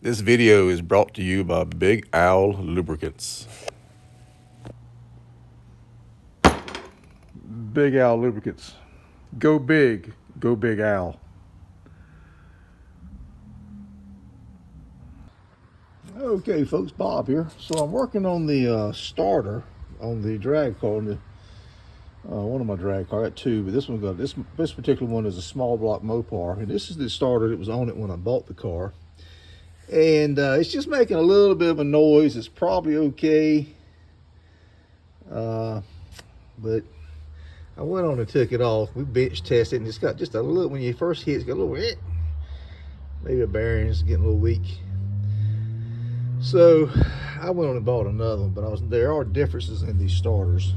This video is brought to you by Big Owl Lubricants. Big Owl Lubricants. Go big. Go Big Owl. Okay, folks, Bob here. So I'm working on the starter on the drag car. One of my drag cars. I got two, but this particular one is a Smallblock Mopar, and this is the starter that was on it when I bought the car. And it's just making a little bit of a noise. It's probably okay, but I went on and took it off. We bench tested, and it's got just a little. When you first hit, it's got a little. Maybe a bearing's getting a little weak. So I went on and bought another one, but there are differences in these starters.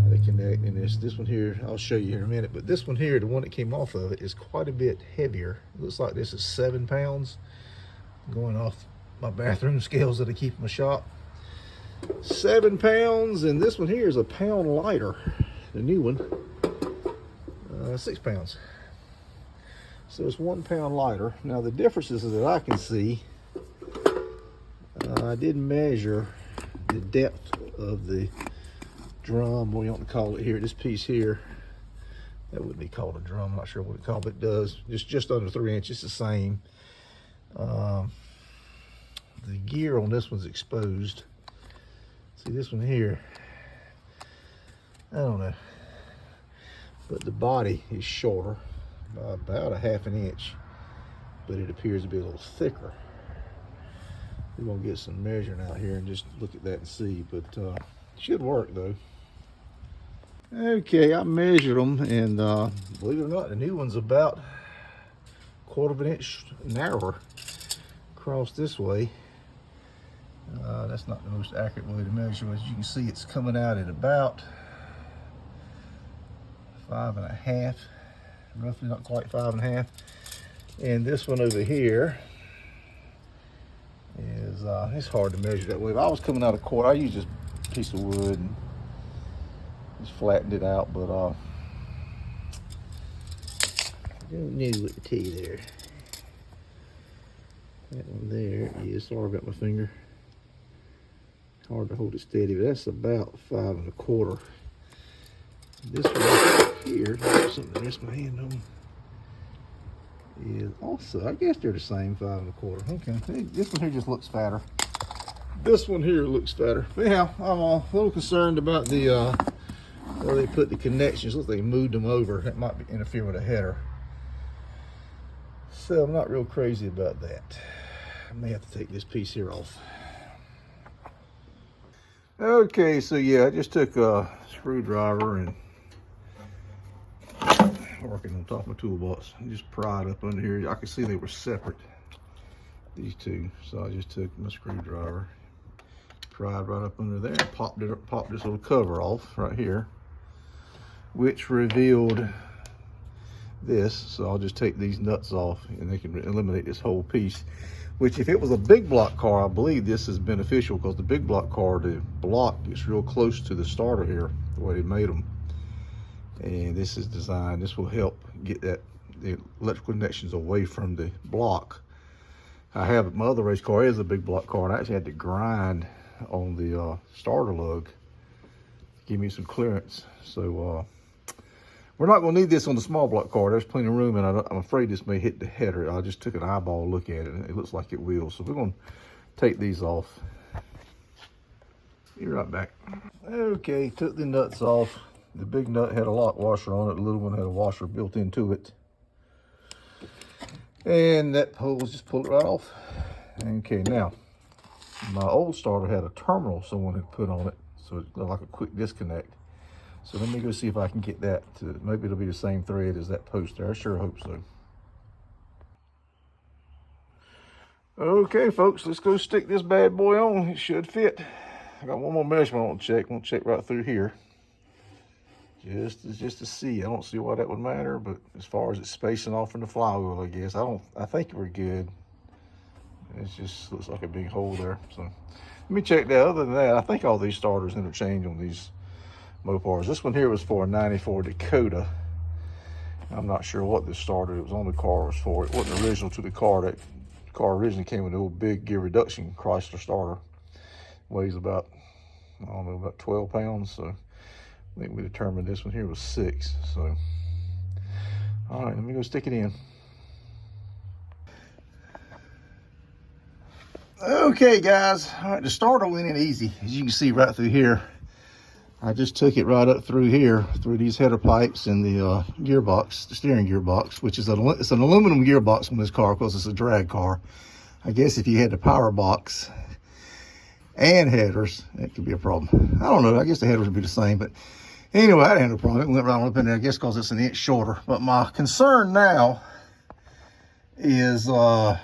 How they connect in this one here, I'll show you here in a minute. But this one here, the one that came off of it, is quite a bit heavier. It looks like this is 7 pounds. Going off my bathroom scales that I keep in my shop. 7 pounds, and this one here is a pound lighter. The new one, 6 pounds. So it's 1 pound lighter. Now the differences that I can see, I did measure the depth of the drum, what you want to call it here, this piece here. That wouldn't be called a drum, I'm not sure what it's called, but it does. It's just under 3 inches, the same. The gear on this one's exposed. See this one here, I don't know, but the body is shorter by about 1/2 inch, but it appears to be a little thicker. We're gonna get some measuring out here and just look at that and see, but should work though. Okay, I measured them, and believe it or not, the new one's about 1/4 inch narrower across this way. That's not the most accurate way to measure. As you can see, it's coming out at about 5.5, roughly, not quite 5.5. And this one over here is, it's hard to measure that way. If I was coming out a quarter, I used this piece of wood and just flattened it out, but I don't know what to tell you there. That one there is, sorry about my finger. Hard to hold it steady, but that's about 5 1/4. This one here, something to rest my hand on, is also, I guess they're the same, 5 1/4. Okay, this one here just looks fatter. This one here looks fatter. But anyhow, I'm a little concerned about the where they put the connections. Looks like they moved them over. That might be interfere with a header. So I'm not real crazy about that. I may have to take this piece here off. Okay, so yeah, I just took a screwdriver and working on top of my toolbox. I just pried up under here. I could see they were separate, these two. So I just took my screwdriver, pried right up under there, popped this little cover off right here, which revealed this. So I'll just take these nuts off, and they can eliminate this whole piece. Which, if it was a big block car, I believe this is beneficial, because the big block car, the block is real close to the starter here, the way they made them. And this is designed, this will help get the electrical connections away from the block. I have, my other race car is a big block car, and I actually had to grind on the starter lug to give me some clearance. So we're not going to need this on the small block car. There's plenty of room, and I'm afraid this may hit the header. I just took an eyeball look at it, and it looks like it will. So we're going to take these off. Be right back. Okay, took the nuts off. The big nut had a lock washer on it. The little one had a washer built into it. And that hole, just pull it right off. Okay, now, my old starter had a terminal someone had put on it, so it's like a quick disconnect. So let me go see if I can get that to, maybe it'll be the same thread as that post there. I sure hope so. Okay, folks, let's go stick this bad boy on. It should fit. I got one more measurement I want to check. I want to check right through here. Just to see. I don't see why that would matter, but as far as it's spacing off from the flywheel, I guess. I think we're good. It just looks like a big hole there. So let me check that. Other than that, I think all these starters interchange on these Mopars. This one here was for a 94 Dakota. I'm not sure what this starter that was on the car was for. It wasn't original to the car. That car originally came with a old big gear reduction Chrysler starter. Weighs about, I don't know, about 12 pounds. So I think we determined this one here was 6. So, all right, let me go stick it in. Okay, guys. All right, the starter went in easy. As you can see right through here, I just took it right up through here, through these header pipes and the gearbox, the steering gearbox, which is it's an aluminum gearbox on this car because it's a drag car. I guess if you had the power box and headers, it could be a problem. I don't know. I guess the headers would be the same, but anyway, I didn't have no problem. It went right on up in there, I guess because it's an inch shorter. But my concern now is, if I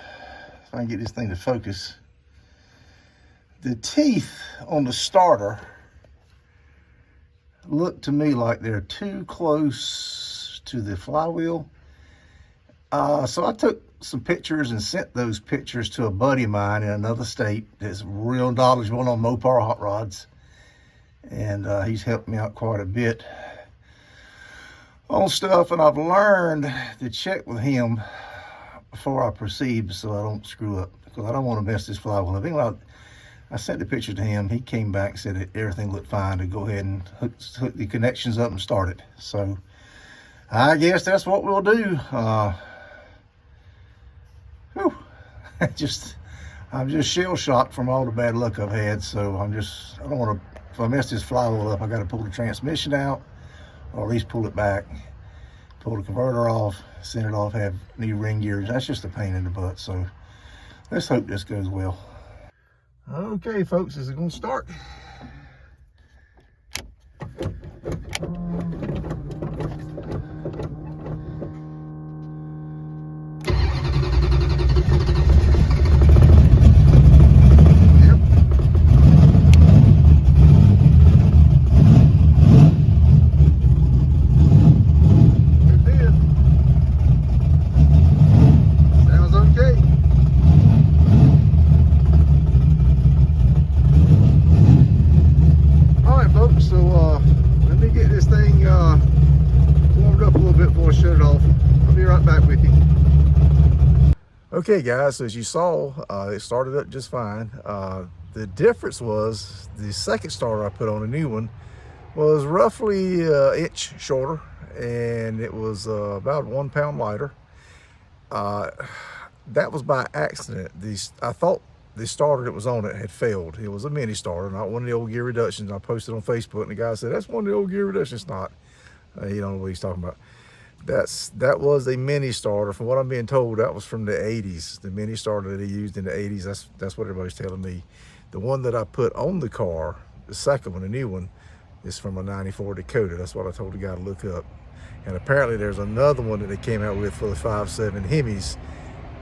can get this thing to focus, the teeth on the starter look to me like they're too close to the flywheel. So I took some pictures and sent those pictures to a buddy of mine in another state that's real knowledgeable on Mopar hot rods. And he's helped me out quite a bit on stuff. And I've learned to check with him before I proceed so I don't screw up, because I don't want to mess this flywheel up. Anyway, I sent the picture to him. He came back and said that everything looked fine to go ahead and hook the connections up and start it. So I guess that's what we'll do. I'm just shell shocked from all the bad luck I've had. So I don't want to, if I mess this flywheel up, I got to pull the transmission out, or at least pull it back, pull the converter off, send it off, have new ring gears. That's just a pain in the butt. So let's hope this goes well. Okay, folks, is it going to start? Shut it off. I'll be right back with you. Okay, guys, so as you saw, it started up just fine. The difference was the second starter I put on, a new one, was roughly an inch shorter, and it was about 1 pound lighter. That was by accident. I thought the starter that was on it had failed. It was a mini starter, not one of the old gear reductions. I posted on Facebook, and the guy said, that's one of the old gear reductions. It's not. You don't know what he's talking about. That was a mini starter. From what I'm being told, that was from the 80s. The mini starter that he used in the 80s, that's what everybody's telling me. The one that I put on the car, the second one, the new one, is from a 94 Dakota. That's what I told the guy to look up. And apparently there's another one that they came out with for the 5.7 Hemis,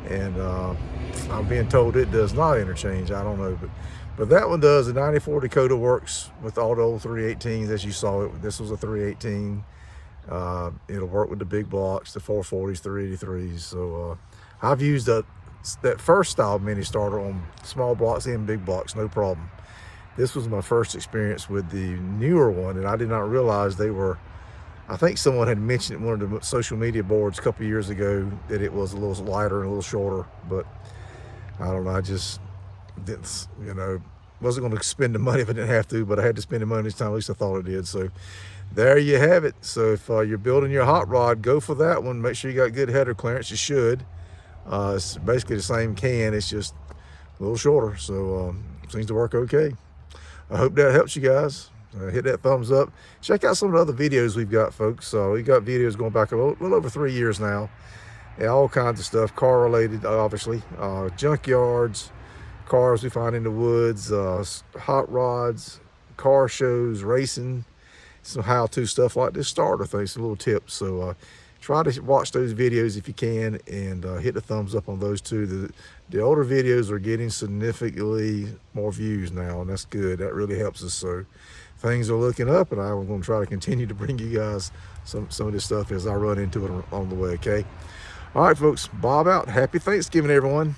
and I'm being told it does not interchange. I don't know, but that one does. The 94 Dakota works with all the old 318s as you saw it. This was a 318. It'll work with the big blocks, the 440s, 383s. So I've used that first style mini starter on small blocks and big blocks, no problem. This was my first experience with the newer one, and I did not realize they were, I think someone had mentioned it on one of the social media boards a couple of years ago that it was a little lighter and a little shorter, but I don't know, I just didn't, wasn't going to spend the money if I didn't have to, but I had to spend the money this time, at least I thought I did. So there you have it. So if you're building your hot rod, go for that one. Make sure you got good header clearance. You should. It's basically the same can. It's just a little shorter. So seems to work okay. I hope that helps you guys. Hit that thumbs up. Check out some of the other videos we've got, folks. We got videos going back a little over 3 years now. Yeah, all kinds of stuff, car related, obviously. Junkyards, cars we find in the woods, hot rods, car shows, racing, some how-to stuff like this starter thing, some little tips. So try to watch those videos if you can, and hit the thumbs up on those too. The older videos are getting significantly more views now, and that's good. That really helps us. So things are looking up, and I'm going to try to continue to bring you guys some of this stuff as I run into it on the way. Okay. All right, folks. Bob out. Happy Thanksgiving, everyone.